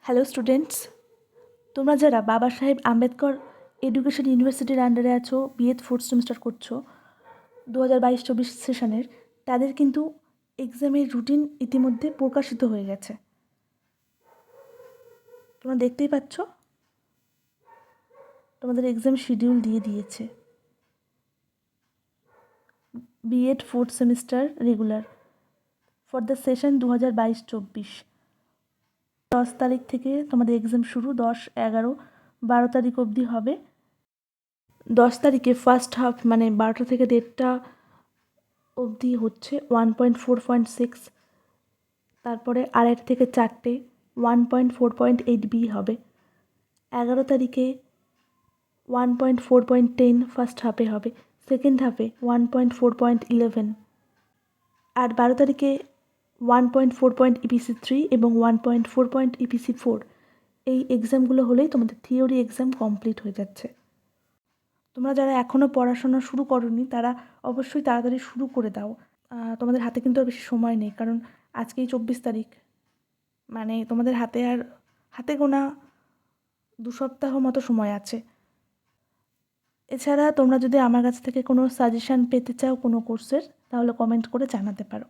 Hello students, তোমরা যারা বাবা সাহেব আম্বেদকর এডুকেশন ইউনিভার্সিটির আন্ডারে আছো, বিএড ফোর্থ সেমিস্টার করছো 2022-24 সেশনের, তাদের কিন্তু এক্সামের রুটিন ইতিমধ্যে প্রকাশিত হয়ে গেছে। তোমরা দেখতেই পাচ্ছ, তোমাদের এক্সাম শিডিউল দিয়ে দিয়েছে। BEd fourth semester regular for the session 2022-24। 10 তারিখ থেকে তোমাদের এক্সাম শুরু, 10, 11, 12 তারিখ অবধি হবে। 10 তারিখে ফার্স্ট হাফ মানে 12টা থেকে 1:30 অবধি হচ্ছে 1.4.6, তারপরে 2:30 থেকে 4টে 1.4.8B হবে। 11 তারিখে 1.4.10 ফার্স্ট হাফে হবে, সেকেন্ড হাফে 1.4.11, আর 12 তারিখে 1.4.EPC3 এবং 1.4.EPC4। এই এক্সামগুলো হলেই তোমাদের থিওরি এক্সাম কমপ্লিট হয়ে যাচ্ছে। তোমরা যারা এখনও পড়াশোনা শুরু করোনি তারা অবশ্যই তাড়াতাড়ি শুরু করে দাও। তোমাদের হাতে কিন্তু আর বেশি সময় নেই, কারণ আজকেই 24 তারিখ, মানে তোমাদের হাতে গোনা 2 সপ্তাহ মতো সময় আছে। এছাড়া তোমরা যদি আমার কাছ থেকে কোনো সাজেশান পেতে চাও কোনো কোর্সের, তাহলে কমেন্ট করে জানাতে পারো।